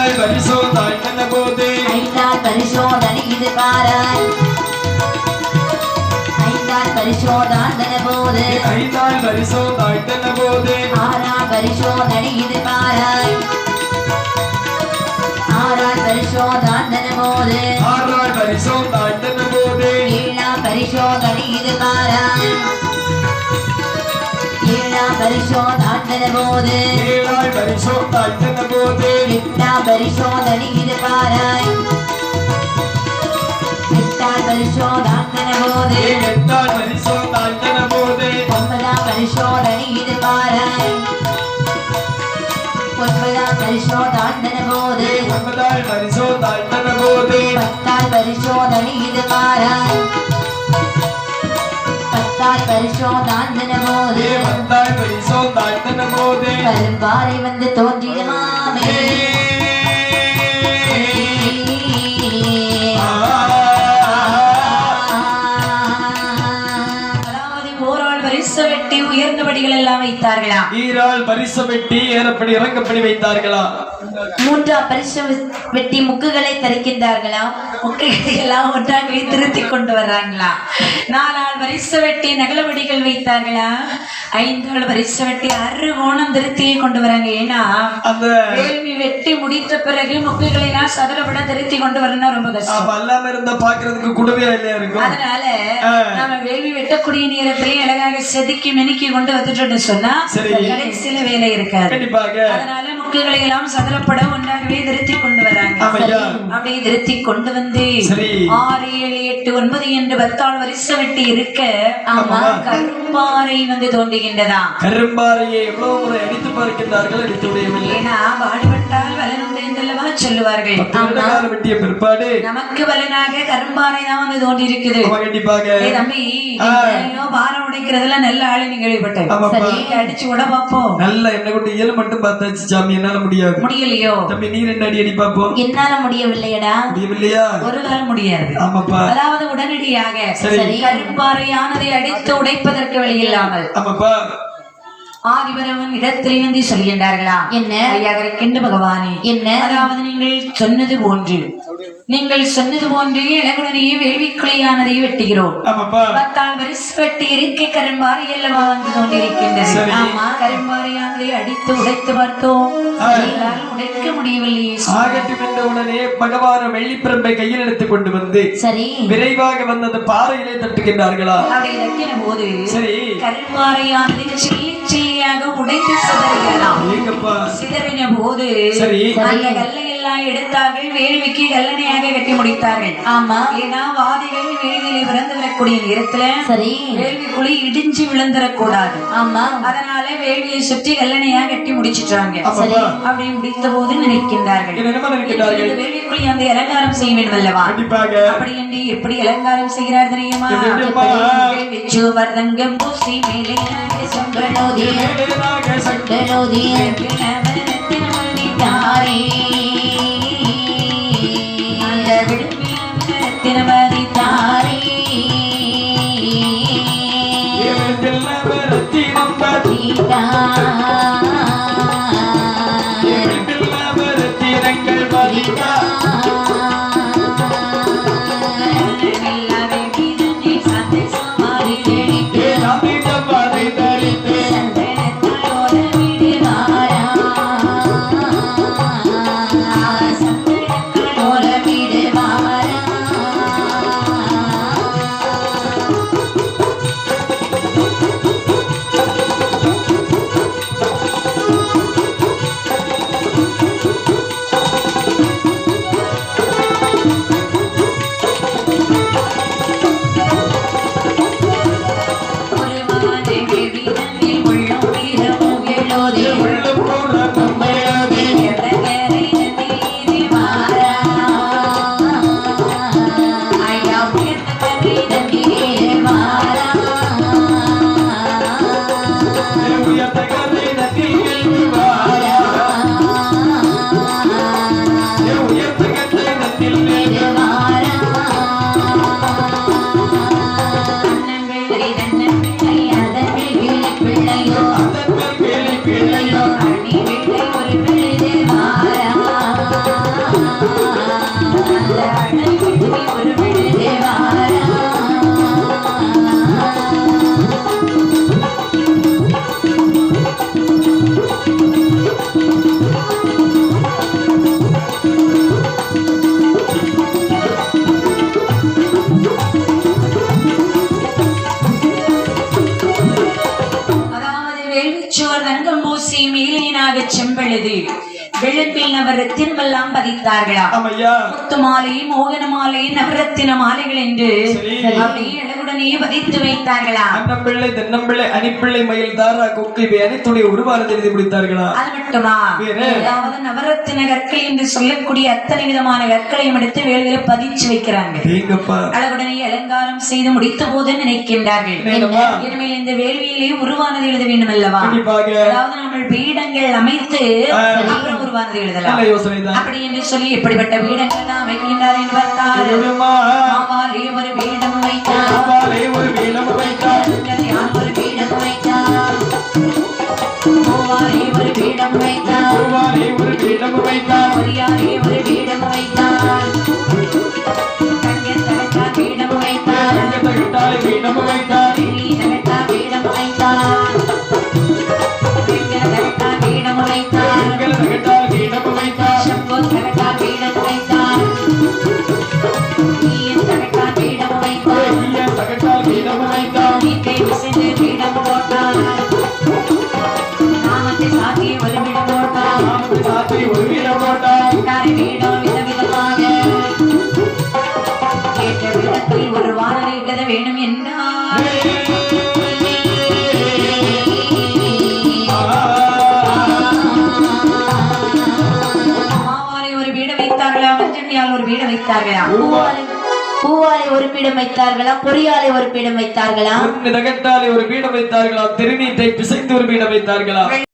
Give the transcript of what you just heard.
ஐந்தாள் பரிசோதாய்த்தன போது ஐந்தாள் பரிசோதனை இது பாராய் ஐந்தாள் பரிசோதாந்தன போது ஐந்தாள் பரிசோதாய்த்தன போது ஆறாள் பரிசோதனை இது பாராய் ஆறாள் பரிசோதாந்தன போது ஆறாள் பரிசோதாய்த்தன போது ஏழாம் பரிசோதனை இது பாராய் ஏழாம் பரிசோதாந்தன போது ஏழாள் பரிசோதாய்த்தன போது எட்டாம் பரிசோதனை இது பாராய் எட்டாம் பரிசோதாந்தன போது எட்டாள் பரிசோதாய்த்தன போது ஒன்பதாம் பரிசோதனை இது பாராய் ஒன்பதாம் பரிசோதாந்தன போது ஒன்பதாள் பரிசோதாய்த்தன போது பத்தாம் பரிசோதனை இது பாராய் பத்தாம் பரிசோதாந்தன போது பத்தாள் பரிசோதாய்த்தன போது கரும்பாறை வந்து தோன்றிடுமாமே உயர்ந்தபடிகள் எல்லாம் வைத்தார்களா ஈரால் பரிசு வெட்டி ஏறப்படி இறங்கப்படி வைத்தார்களா மூன்றாம் பரிசு வெட்டி முக்குகளை தரிக்கின்றார்களா முக்குகளை எல்லாம் ஒன்றாகவே திருத்தி கொண்டு வர்றாங்களா நாலாள் பரிசு வெட்டி நகலவடிகள் வைத்தார்களா ஐந்தாள் பரிசு வெட்டி அறுகோணம் திருத்தியை கொண்டு வராங்க ஏன்னா அந்த வேள்வி வெட்டி முடித்த பிறகு முக்குகளை எல்லாம் சதுரப்பட திருத்தி கொண்டு வரணும் ரொம்ப கஷ்டம் அல்லாம இருந்தா பாக்குறதுக்கு கூடவே இல்லையா இருக்கும் அதனால நம்ம வேள்வி வெட்டக்கூடிய நேரத்திலே அழகாக செதுக்கி மெனுக்கி கொண்டு வந்துட்டு சொன்னா கடைசியில வேலை இருக்காது அதனால முக்குகளை எல்லாம் சதுரப்பட ஒன்றாகவே திருத்தி கொண்டு வராங்க அப்படியே திருத்தி கொண்டு வந்து 6, 7, 8, 9 என்று 10 வரிசை வெட்டி இருக்க கரும்பாறை வந்து தோன்றுகின்றதா கரும்பாறையை எவ்வளவு முறை அடித்து பார்க்கின்றார்கள் அடித்து விடவில்லை ஏன்னா பாடுபட்டால் வலனுண்டு என்றல்லவா சொல்லுவார்கள் வெட்டிய பிற்பாடு நமக்கு வலனாக கரும்பாறை தான் வந்து தோன்றி இருக்குது கண்டிப்பாக தம்பி பாரம் உடைக்கிறதுல நல்ல ஆளு நீ கேள்விப்பட்டேன் அடிச்சு விட பாப்போம் நல்ல என்ன கொண்டு இயல் மட்டும் பார்த்தாச்சு சாமி என்னால முடியாது முடியலையோ தம்பி நீ 2 அடி அடி பாப்போம் என்னால முடியவில்லையடா முடியவில்லையா ஒரு காலம் முடியாது ஆமாப்பா அதாவது உடனடியாக கரும்பாறையானதை அடித்து உடைப்பதற்கு வழியில்லாமல் ஆமாப்பா ஆதிபரவன் இடத்திலே வந்து சொல்கின்றார்களா என்ன ஐயா கிண்டு பகவானே என்ன அதாவது நீங்கள் சொன்னது போன்று இளகுடனையே வேள்விக்குழியானதை வெட்டுகிறோம் 10 வரிசை வெட்டி இருக்கை கரும்பாறை எல்லவா வந்து கொண்டிருக்கின்றது ஆமா கரும்பாறையானதை அடித்து உடைத்து பார்த்தோம் உடைக்க முடியவில்லையே ஆகட்டும் என்ற உடனே பகவான் வெள்ளிப்பிரம்பை கையில் எடுத்துக் கொண்டு வந்து சரி விரைவாக வந்து அந்த பாறையிலே தட்டுகின்றார்களா அதை தட்டின போது சரி கரும்பாறையானதை சில்லியாக உடைத்து சிதறின போது அந்த கல்லை எல்லாம் எடுத்தார்கள் வேள்விக்கு கல்லணையாக கட்டி முடித்தார்கள் ஆமா ஏன்னா வாதிகள் வேள்வியில பிறந்து வரக்கூடிய நேரத்துல சரி வேள்விக்குழி இடிஞ்சு விழுந்துடக்கூடாது ஆமா அதனால வேள்வியை சுற்றி கல்லணையாக கட்டி முடிச்சிட்டாங்க சரி அப்படி முடித்த போது நினைக்கின்றார்கள் வேள்விக்குழி அந்த அலங்காரம் செய்ய வேண்டும் அல்லவா அப்படி என்று எப்படி அலங்காரம் செய்கிறார் தெரியுமா வர்தங்கம் பூசி மேலே பொழுது வெள்ளத்தில் நவரத்தினமெல்லாம் பதித்தார்களா ஆமையா முத்து மாலை மோகன மாலை நவரத்தின மாலைகள் என்று சரி. அப்படியே அழகுடனே பதித்து வைத்தார்களா அன்னம்பிள்ளை தென்னம்பிள்ளை அணிப்பிள்ளை மயில் தாரா கொக்கு இவை அனைத்துடைய உருவானத்தை எழுதி முடித்தார்களா அது மட்டுமா வேறு? அதாவது நவரத்தின கற்கள் என்று சொல்லக்கூடிய அத்தனை விதமான கற்களையும் எடுத்து வேலையில பதிச்சு வைக்கிறாங்க எங்கப்பா அழகுடனே அலங்காரம் செய்து முடித்த போது நினைக்கின்றார்கள் என்னம்மா? இனிமேல் இந்த வேள்வியிலே உருவானது எழுத வேண்டும் அல்லவா கண்டிப்பாக அதாவது நம்ம பீடங்கள் அமைத்து அப்புறம் உருவானது எழுதலாம் நல்ல யோசனைதான் அப்படி என்று சொல்லி எப்படிப்பட்ட பீடங்கள் தான் வைக்கின்றார் என்று பார்த்தார் என்னம்மா? மாவாலே ஒரு பீடம் வைத்தார் மாவாலே ஒரு பீடம் வைத்தார் யார் ஒரு பீடம் வைத்தார் மூவாலே ஒரு பீடம் வைத்தார் மாவாலே ஒரு பீடம் வைத்தார் பொறியாலே ஒரு பீடம் வைத்தார் தங்கத்தகட்டா பீடம் வைத்தார் தகட்டாலே பீடம் வைத்தார் வெள்ளி தகட்டா பீடம் வைத்தார் தகட்டா பீடம் வைத்தார் தகட்டால் பீடம் வைத்தார் சம்போ தகட்டா பீடம் வைத்தார் ஈயன் தகட்டா பீடம் வைத்தார் ஈயன் தகட்டால் பீடம் வைத்தார் நீக்கை விசைந்து பீடம் போட்டார் நாமத்தை சாத்தி ஒரு பீடம் போட்டார் நாமத்தை சாத்தி ஒரு பீடம் போட்டார் கரை பீடம் விதவிதமாக கேட்ட விதத்தில் ஒரு வானரை எழுத வேணும் என்றார் மாவாலை ஒரு வீடு வைத்தார்களா மஞ்சள் ஒரு வீடு வைத்தார்களா பூவாலை ஒரு பீடம் வைத்தார்களா பொறியாலை ஒரு பீடம் வைத்தார்களா தகட்டாலே ஒரு பீடம் வைத்தார்களா திருநீற்றை பிசைந்து ஒரு பீடம் வைத்தார்களா